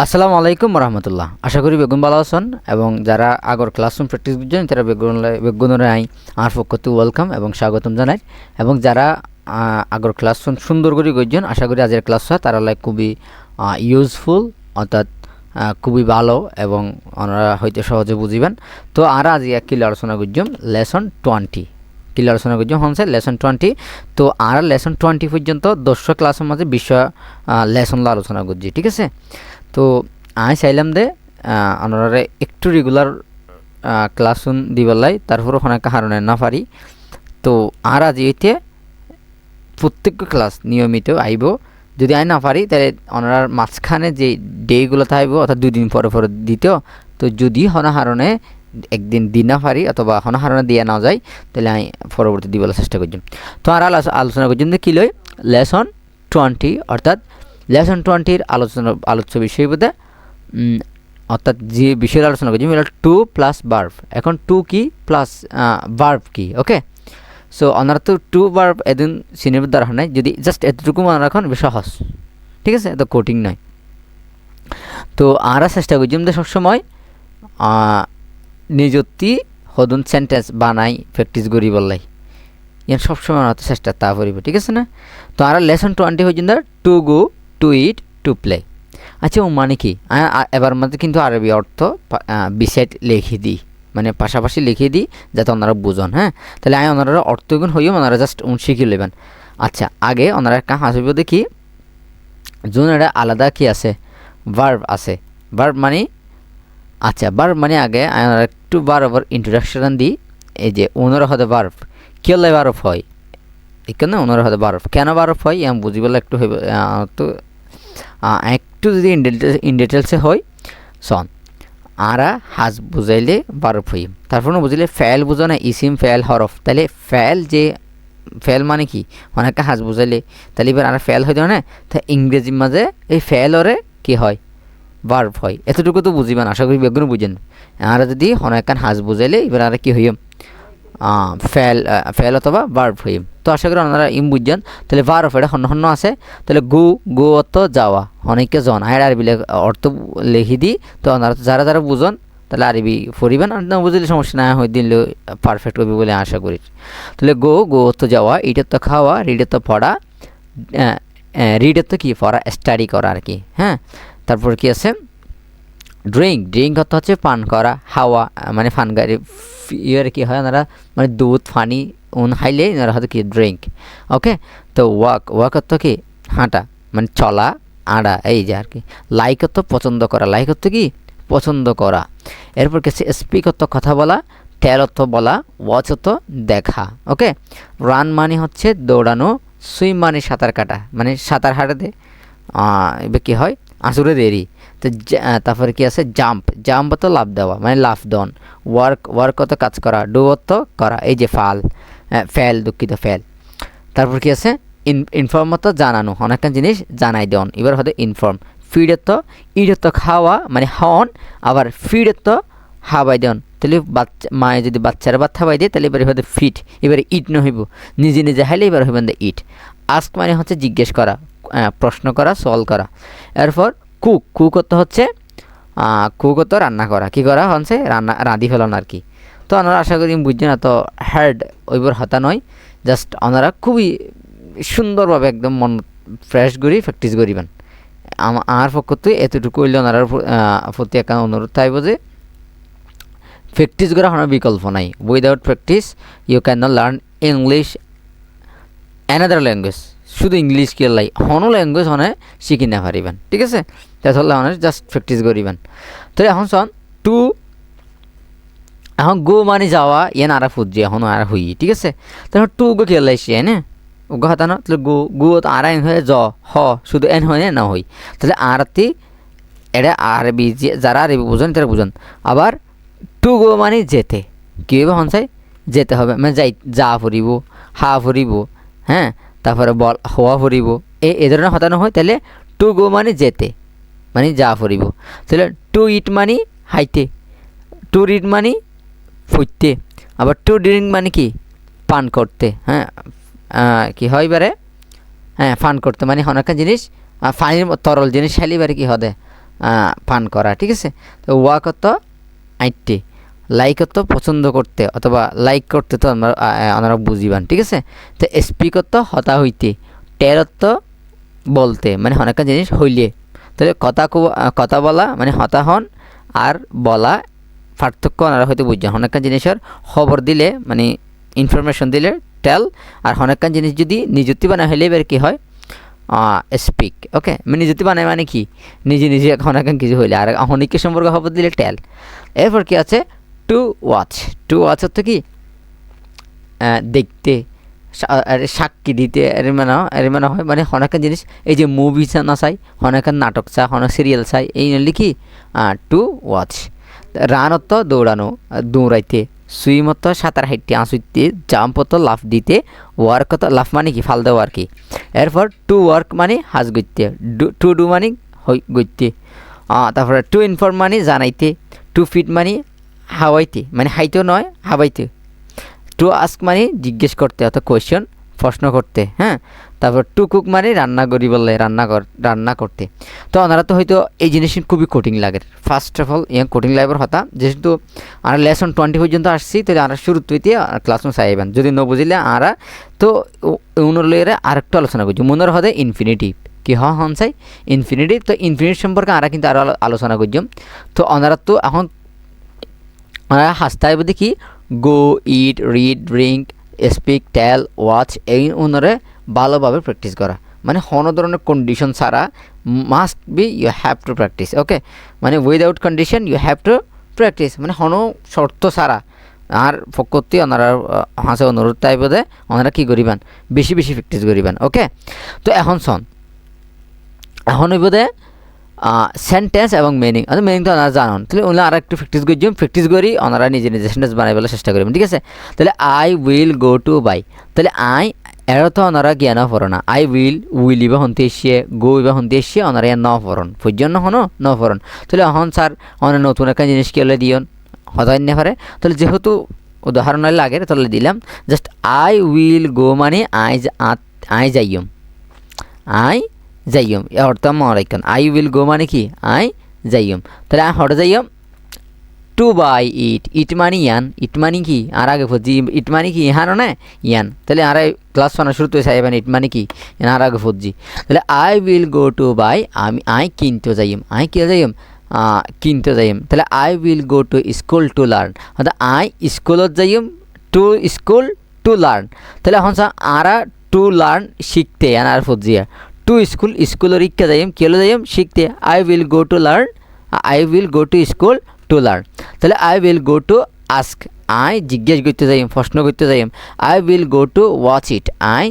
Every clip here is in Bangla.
আসসালামু আলাইকুম রহমতুল্লাহ। আশা করি বেগুন ভালো আছেন এবং যারা আগর ক্লাসরুম প্র্যাকটিস করছেন তারা বেগুনের আই আমার পক্ষতে ওয়েলকাম এবং স্বাগতম জানাই এবং যারা আগর ক্লাসরুম সুন্দর করে করছেন আশা করি আজকের ক্লাসটা তারা খুবই ইউজফুল অর্থাৎ খুবই ভালো এবং ওনারা হয়তো সহজে বুঝিবেন। তো আর আজ কিলো আলোচনা করছম লেসন 20 কিলো আলোচনা করছম হচ্ছে লেসন 20। তো আর লেসন 20 পর্যন্ত 10 ক্লাসের মাঝে বিষয় লেসন আলোচনা করছি, ঠিক আছে। তো আমি চাইলাম যে আপনারা একটু রেগুলার ক্লাসুন দিবেলাই, তারপর অনেক কারণে না পারি। তো আর আজ এইতে প্রত্যেক ক্লাস নিয়মিত আইব। যদি আমি না পারি তাহলে ওনার মাঝখানে যে ডেগুলো থাকবে অর্থাৎ 2 দিন পরে পরে দিতেও। তো যদি হনাহারণে একদিন দিন না পারি অথবা হনাহারণে দিয়ে না যায় তাহলে আমি পরবর্তী দিবলার চেষ্টা করছি। তো আর আলোচনা করছি যে কী লই লেসন 20 অর্থাৎ লেসন 20 আলোচ্য বিষয় বোধে অর্থাৎ যে বিষয়ের আলোচনা করছি টু প্লাস ভার্ব। এখন টু কি প্লাস ভার্ব কি, ওকে। সো ওনারা তো টু ভার্ব এদিন সিনেমার দরকার নাই, যদি জাস্ট এতটুকু মনে রাখুন সহজ, ঠিক আছে, এত কোটিং নয়। তো আমরা চেষ্টা করছি যে সবসময় নিজতি সদন সেন্টেন্স বানাই প্র্যাকটিস করি বললাই ইয়ান সবসময় আমরা চেষ্টা তা করিব, ঠিক আছে না। তো আমরা লেসন 20 হয়েছেন to go, to eat, to play. আচ্ছা ও মানে কি এবার মধ্যে কিন্তু আরবি অর্থ বিসাইড লিখে দিই, মানে পাশাপাশি লিখে দিই যাতে ওনারা বুঝন। হ্যাঁ, তাহলে আমি ওনারা অর্থগুণ হইও ওনারা জাস্ট শিখে নেবেন। আচ্ছা আগে ওনারা একটা হাসিব দেখি যোন এটা আলাদা কি আছে ভার্ব আছে। ভার্ব মানে আচ্ছা ভার্ব মানে আগে আমরা একটু বারবার ইন্ট্রোডাকশন দিই। এই যে ওনারা হতে ভার্ব কেলে ভার্ব হয় এখানে ওনারা হতে ভার্ব কেন ভার্ব হয় আমি বুঝিবলে একটু হইব। তো একটু যদি ইন ডিটেলসে হয় শোন আরা হাজ বুঝাইলে ভার্ব হই, তারপর বুঝলে ফেল বুঝো না ইসিম ফেল হরফ। তাহলে ফেল যে ফেল মানে কি অনেকটা হাজ বুঝাইলে তাহলে এবার আর ফেল হইতো না, তা ইংরেজির মাঝে এই ফেল ওরে কি হয় ভার্ব হয়। এতটুকু তো বুঝিবেন, আশা করি বেগুন বুঝেন। আর যদি অনেকখান হাজ বুঝাইলে এবার আর কি হইম ফেল অথবা ভার্ব হইম। তো আশা করি আপনারা বুঝছেন। তাহলে ভার্ব এটা হন্য আছে। তাহলে গো অর্থ যাওয়া, অনেকে জন আর আরবি অর্থ লিখি দিই। তো আপনারা যারা যারা বুঝন তাহলে আরবি পড়িবেন, আর না বুঝলে সমস্যা না হয় দিলে পারফেক্ট হবে বলে আশা করি। তাহলে গো অর্থ যাওয়া, ইটের তো খাওয়া, রিডের তো পড়া, রিডের তো কি পড়া স্টাডি করা আর কি। হ্যাঁ, তারপর কি আছে ড্রিঙ্ক অর্থ হচ্ছে পান করা, হাওয়া মানে ফানগারি ইয়ের কি হয় ওনারা মানে দুধ ফানি খাইলে ওনারা হয়তো কি ড্রিঙ্ক, ওকে। তো ওয়াক অর্থ কি হাঁটা মানে চলা আড়া, এই যে আর কি। লাইক অর্থ পছন্দ করা, লাইক অর্থ কি পছন্দ করা। এরপর কি স্পিক অর্থ কথা বলা, টেল অর্থ বলা, ওয়াচ অর্থ দেখা, ওকে। রান মানে হচ্ছে দৌড়ানো, সুইম মানে সাঁতার কাটা মানে সাঁতার হাঁটাতে এবার কী হয় আসুরে দেরি। তো তারপরে কি আছে জাম্প তো লাফ দেওয়া মানে লাফ দন। ওয়ার্ক অত কাজ করা, ডু অত করা, এই যে ফেল দুঃখিত ফেল। তারপর কি আছে ইনফর্ম অত জানানো, অনেকটা জিনিস জানাই দেন, এবার হয়তো ইনফর্ম। ফিডের তো ইডের তো খাওয়া মানে হন, আবার ফিডের তো হাবাই দেন। তাহলে মায়ে যদি বাচ্চারা ভাত খাওয়াই দেয় তাহলে এবারে হয়তো ফিট, এবারে ইট নহইব, নিজে নিজে হাইলে এবার হইবেন দা ইট। আস্ক মানে হচ্ছে জিজ্ঞেস করা, প্রশ্ন করা, সলভ করা। এরপর কুক করতে হচ্ছে রান্না করা, কি করা হচ্ছে রাঁধি ফেলানো আর কি। তো ওনারা আশা করি বুঝছেন না। তো হার্ড ওইবার হতা নয়, জাস্ট ওনারা খুবই সুন্দরভাবে একদম মন ফ্রেশ করি প্র্যাকটিস করিবেন। আমার পক্ষতে এতটুকু হইলে ওনার প্রতি একটা অনুরোধ থাকব যে প্র্যাকটিস করা কোনো বিকল্প নাই। Without practice you can not learn English another language. শুধু ইংলিশ কি লাই হনো ল্যাঙ্গুয়েজ হনে শিখি না পারিবেন, ঠিক আছে। তাহলে হনে জাস্ট প্র্যাকটিস করিবেন। তো এখন শোন এখন গো মানে যাওয়া ইয়ান আরা ফুটছে এখন আর হই, ঠিক আছে। তখন টু গো খেলাইছি এনে গো হাতানো তাহলে গো আর এন হয়ে শুধু এন হয় না হই। তাহলে আরতি এটা আরবি যারা আরবি বুঝেন তারা বুঝেন। আবার টু গো মানে যেতে, কীভাবে হনসাই যেতে হবে মানে যা ফুরিব হা ফুরিব, হ্যাঁ, তারপরে হওয়া ফুরিব, এই ধরনের হতানো হয়। তাহলে টু গো মানে যেতে মানে যা ফুরিব। তাহলে টু ইট মানে হাইতে, টু রিড মানে ফুটতে, আবার টু ড্রিঙ্ক মানে কি পান করতে। হ্যাঁ, কি হয় এবারে হ্যাঁ পান করতে মানে অনেকটা জিনিস পানির তরল জিনিস খাইলে এবারে কী হবে পান করা, ঠিক আছে। তো ওয়াক অর্থ আইটে, লাইক অর্থ পছন্দ করতে অথবা লাইক করতে, তো আমরা বুঝিবান, ঠিক আছে। তো স্পিক অর্থ হতা হইতে, টের অর্থ বলতে মানে অনেক জিনিস হইলে, তাহলে কথা বলা মানে হতা হন আর বলা পার্থক্য ওনারা হয়তো বুঝছেন। অনেক জিনিসের খবর দিলে মানে ইনফরমেশন দিলে টেল, আর অনেক জিনিস যদি নিযুক্তি বানা হইলে এবার কী হয় স্পিক। ওকে, মানে নিযুক্তি বানায় মানে কি নিজে অনেক কিছু হইলে, আর অনেককে সম্পর্কে খবর দিলে টেল। এরপর কি আছে টু ওয়াচ। টু ওয়াচ অর্থ কি দেখতে, সাক্ষী দিতে, এর মানে হয় মানে অনেক জিনিস এই যে মুভি না চাই, অনেক নাটক চাই, অনেক সিরিয়াল চাই, এই নিলে কি টু ওয়াচ। রান অর্থ দৌড়ানো, দৌড়াইতে। সুইম অর্থ সাঁতার হাইটে আঁচুইতে। জাম্প অর্থ লাফ দিতে। ওয়ার্ক অর্থ লাফ মানে কি ফাল দেওয়া আর কি। এরপর টু ওয়ার্ক মানে হাজ গইতে। টু ডু মানে গইতে। তারপরে টু ইনফর্ম মানে জানাইতে। টু ফিট মানে হাওয়াইতে, মানে হাইতেও নয় হাওয়াইতে। টু আস্ক মানে জিজ্ঞেস করতে অর্থাৎ কোয়েশ্চন, প্রশ্ন করতে, হ্যাঁ। তারপর টু কুক মানে রান্না করি বললে রান্না করতে। তো ওনারা তো হয়তো এই জিনিস খুবই কঠিন লাগে। ফার্স্ট অফ অল কঠিন লাগবার কথা, যেহেতু আমরা লেসন 20 পর্যন্ত আসছি, তাহলে আমরা শুরু তুইতে ক্লাসরুম চাইবেন। যদি ন বুঝলে আমরা তো উনোর লইরে আরেকটু আলোচনা করছি। মনের হদে ইনফিনিটিভ কি হন চাই ইনফিনিটিভ। তো ইনফিনিটিভ সম্পর্কে আমরা কিন্তু আরও আলোচনা করছিলাম। তো ওনারা তো এখন ওনারা হাসতে হবে দেখি গো, ইট, রিড, ড্রিঙ্ক, স্পিক, টেল, ওয়াচ, এই ওনারে ভালোভাবে প্র্যাকটিস করা। মানে কোনো ধরনের কন্ডিশন ছাড়া must be you have to practice. Okay, মানে without condition you have to practice, মানে কোনো শর্ত ছাড়া। আর ফকতি ওনারা হাসে অনুরোধ টাইপে ওনারা কী করিবেন বেশি প্র্যাকটিস করিবেন। ওকে, তো এখন এখন হইবদে সেন্টেন্স এবং মিনিং। আর মিনিং তো ওনারা জানান, তাহলে ওনারা আর একটু প্র্যাকটিস করি ওনারা নিজে সেন্টেন্স বানাই বলার চেষ্টা করবেন, ঠিক আছে। তাহলে I will go to buy, তাহলে এর তো ওনারা জ্ঞান পড়না। আই উইল ইবা হন্তে এসিয়ে, গো ইবা হন্তে এসিয়ে ওনারা ন পড়ন পর্যন্ত হনো ন পড়ন। তাহলে এখন স্যার ওনার নতুন একটা জিনিস কি হলে দিয়ন হতায় না পারে। তাহলে যেহেতু উদাহরণ লাগে তাহলে দিলাম জাস্ট আই উইল গো মানে আই যাইম, অর্থ মরাইকান। আই উইল গো মানে কি আই যাইম। তাহলে হঠাৎ যাইম টু বাই ইট মানে ইট মানে কি আর আগে ফুজি ইট মানে কি ইহানো না ইয়ান। তাহলে আর ক্লাস ওয়ানের শুরুতে চাইবেন ইট মানে কি আর আগে ফুজি। তাহলে I will go to buy, I কিনতে যাইম, কিনতে যাইম। তাহলে I will go to school to learn, অর্থাৎ আই স্কুলত যাইম টু স্কুল টু লার্ন। তাহলে এখন আরা টু লার্ন শিখতে আর ফুজিয়া টু স্কুলের ইক্কা যাইম কি হলো যাইম শিখতে। I will go to learn, I will go to school to learn. তাহলে I will go to ask, I জিজ্ঞেস করতে যাইম প্রশ্ন করতে যাইম। I will go to watch it, I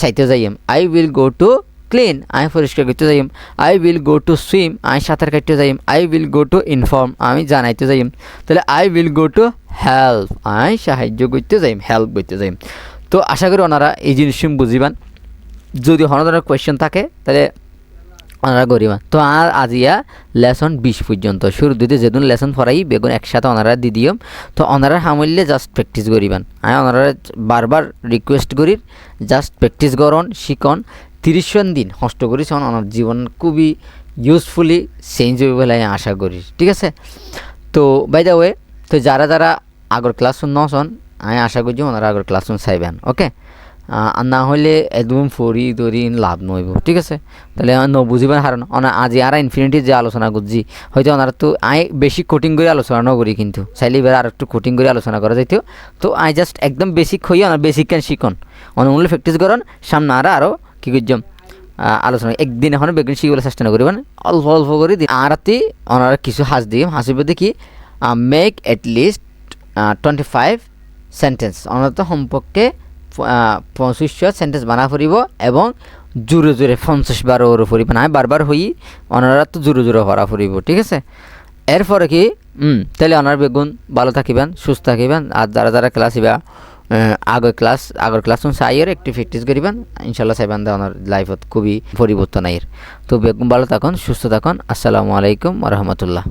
চাইতে যাইম। I will go to clean, I পরিষ্কার করতে যাইম। I will go to swim, I সাঁতার কাটতে যাইম। I will go to inform, আমি জানাইতে যাইম। তাহলে I will go to help, I সাহায্য করতে যাইম, হেল্প করতে যাইম। তো আশা করি ওনারা এই জিনিস বুঝিবান। যদি কোনো ধরনের কোয়েশ্চেন থাকে তাহলে ওনারা করিবা। তো আর আজিয়া লেসন 20 পর্যন্ত শুরু দিতে যেদিন লেসন পড়াই বেগুন একসাথে ওনারা দি দিও। তো ওনারা সামলে জাস্ট প্র্যাকটিস করিবেন। ওনারা বারবার রিকোয়েস্ট করি জাস্ট প্র্যাকটিস করন, শিখন। 30 দিন কষ্ট করিস ওনার জীবন খুবই ইউজফুলি চেঞ্জ হইব বলে আশা করি, ঠিক আছে। তো বাই দ্য ওয়ে, তো যারা আগর ক্লাসরুম নসন আমি আশা করছি ওনারা আগর ক্লাসরুম চাইবেন। ওকে, আর না হলে একদম ফরি দরি লাভ নইব, ঠিক আছে। তাহলে ন বুঝিবেন হারণ আজি আর ইনফিনিটি যে আলোচনা করছি হয়তো ওনারা তো বেশি কোটিং করে আলোচনা ন করি, কিন্তু চাইলে এবার আর একটু কোটিং করে আলোচনা করা যাইতেও। তো জাস্ট একদম বেসিক হই ওনার বেসিক কেন শিখন অনমূল্য প্র্যাকটিস করেন। সামনে আরও কী করছম আলোচনা একদিন এখন বেগুন শিখবলে চেষ্টা করবেন অল্প অল্প করে দিন। আর ওনারা কিছু হাসিব দেখি মেক এটলিস্ট 25 সেন্টেন্স, ওনারা তো সম্পর্কে 25 সেন্টেন্স বানা ফুরিব এবং জোরে 50 বারও ফুরিব না বারবার হই ওনারা তো জোরে ভরা ফুরিব, ঠিক আছে। এরপরে কি তাহলে ওনার বেগুন ভালো থাকিবেন, সুস্থ থাকিবেন। আর যারা ক্লাস ইবা আগর ক্লাস চাইয়ের একটু প্র্যাকটিস করিবেন ইনশাল্লাহ চাইবেন ওনার লাইফত খুবই পরিবর্তন আইয়ের। তো বেগুন ভালো থাকুন, সুস্থ থাকুন। আসসালামু আলাইকুম ওয়া রাহমাতুল্লাহ।